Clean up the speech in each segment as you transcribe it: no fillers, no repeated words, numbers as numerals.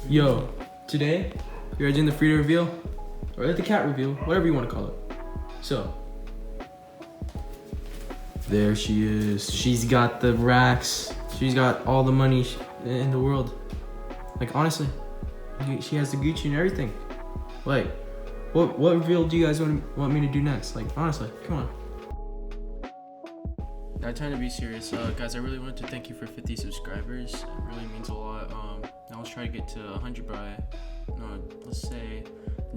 Yo, today you're doing the Frida reveal, or the cat reveal, whatever you want to call it. So, there she is. She's got the racks. She's got all the money in the world. Like, honestly, she has the Gucci and everything. Like, what reveal do you guys want me to do next? Like, honestly, come on. Now, time to be serious, guys. I really wanted to thank you for 50 subscribers. It really means a lot. I was trying to get to 100 by, let's say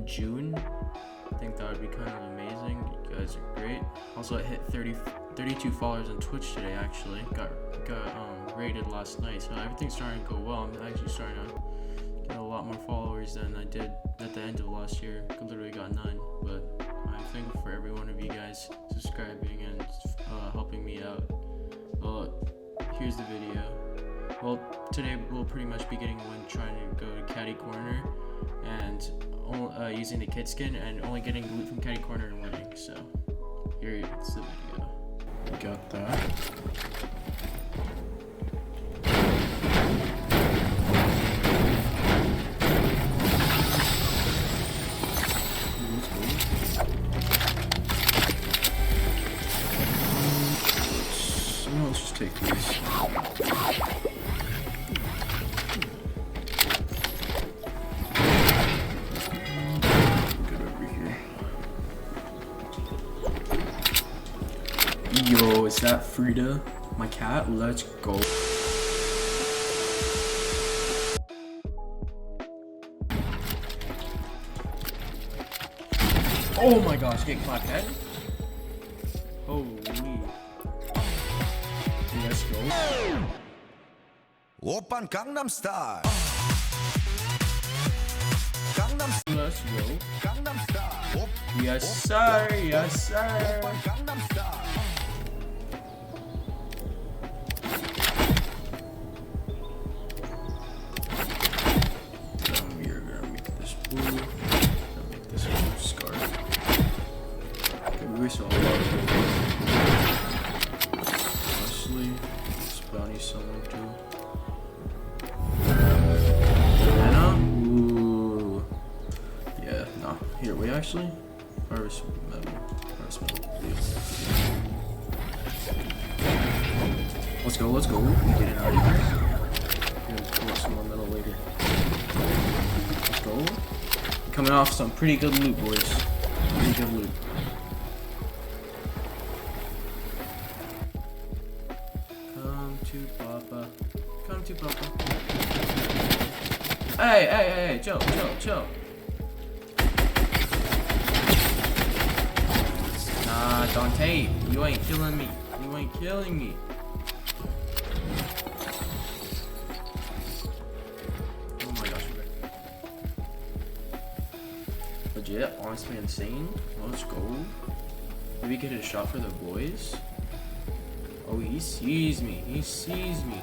June. I think that would be kind of amazing. You guys are great. Also, I hit 32 followers on Twitch today. Actually, got rated last night, so everything's starting to go well. I'm actually starting to get a lot more followers than I did at the end of last year. I literally got 9, but I'm thankful for every one of you guys subscribing and helping me out. Well, here's the video. Well, today we'll pretty much be getting one trying to go to Catty Corner and using the kid skin and only getting loot from Catty Corner and winning. So here's the video. We got that. Let's just take these. Good over here. Yo, is that Frida, my cat? Let's go. Oh my gosh, get clapped head. Holy. Let's go. Open Gangnam Style. Let's go. Gangnam Style. Yes sir, yes sir. Gangnam Style. We're gonna make this blue. Gonna make this blue scarf. Okay, we waste a lot of honestly, this bounty someone too. Banana? Ooh. Yeah, nah. Here, wait, actually. Harvest metal. Harvest metal. Yeah. Let's go, let's go. We get it out of here. I'm gonna pull up some more metal later. Let's go. Coming off some pretty good loot, boys. Pretty good loot. Come to Papa. Come to Papa. Hey, chill. Nah, Dante, you ain't killing me. You ain't killing me. Oh my gosh, legit, honestly insane. Let's go. Maybe get a shot for the boys. Oh, he sees me. He sees me.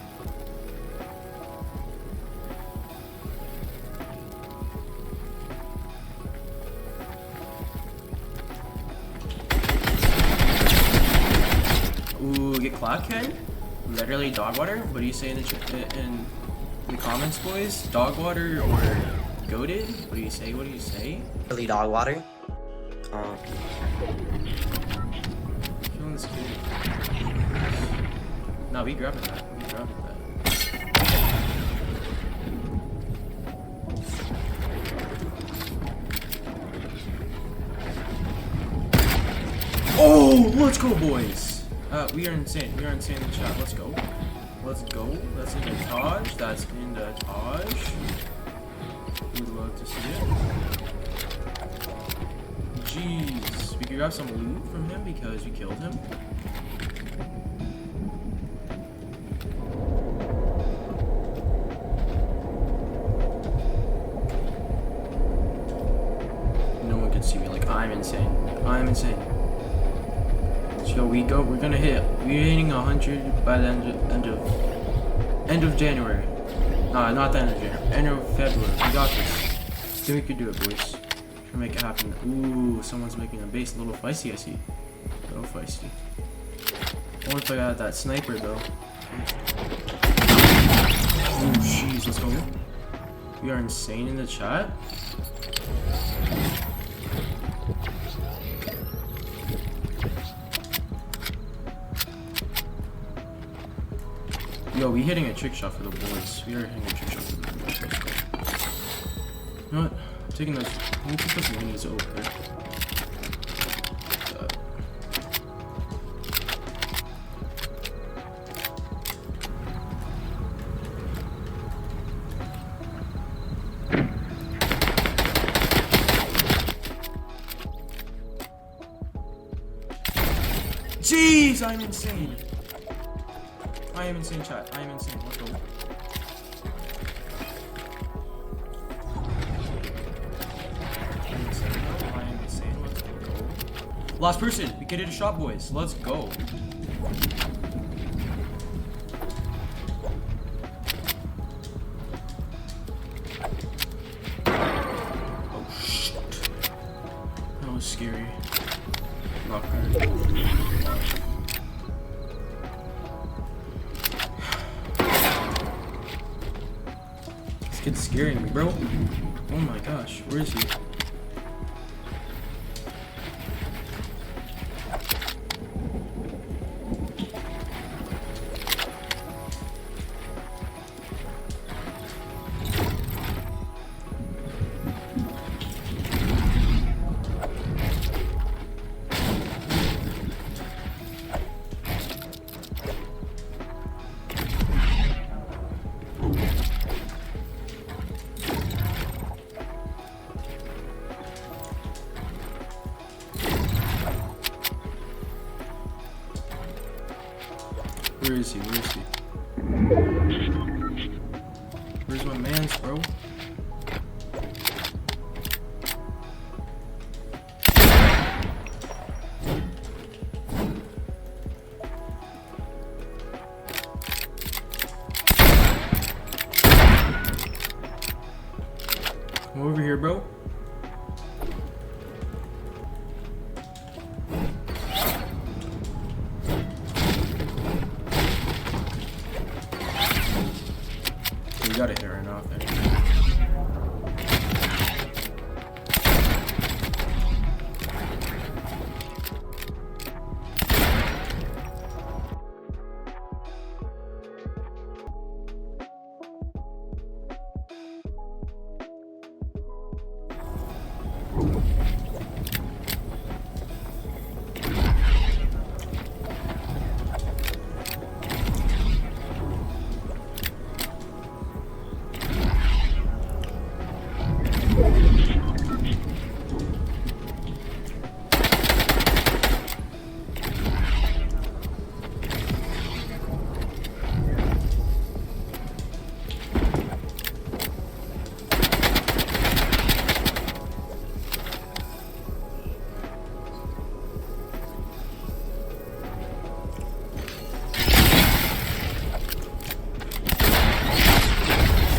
Ooh, get clockhead? Literally dog water? What do you say in the comments, boys? Dog water or goated? What do you say? What do you say? Really dog water. Killing this kid. No, we grabbing that. We grabbing that. Oh, let's go, boys. We are insane. We are insane in the chat. Let's go. Let's go. That's in the Taj. That's in the Taj. We'd love to see it. Jeez. We could grab some loot from him because we killed him. No one can see me. Like, I'm insane. I'm insane. So we're gonna hit. We're hitting 100 by the end of January. Not the end of January. End of February. We got this. Think we could do it, boys. Try to make it happen. Ooh, someone's making a base. A little feisty, I see. A little feisty. Only if I got that sniper though. Oh jeez, let's go. We are insane in the chat. Yo, we hitting a trick shot for the boys. We are hitting a trick shot for the boys. Let's go. You know what? I'm taking those. Let me keep those minis over. Jeez, I'm insane. I am insane, chat. I am insane. Let's go. I am insane. Let's go. Last person. We get it a shot, boys. Let's go. Oh, shit. That was scary. Not good. This kid's scaring me, bro. Oh my gosh, where is he? Where is he? Where is he? Where's my mans, bro? Come over here, bro. You gotta hit her off there.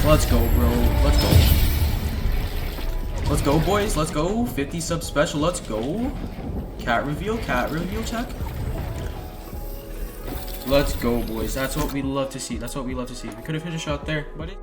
Let's go, bro. Let's go. Let's go, boys. Let's go. 50 sub special. Let's go. Cat reveal check. Let's go, boys. That's what we love to see. That's what we love to see. We could have hit a shot there, but it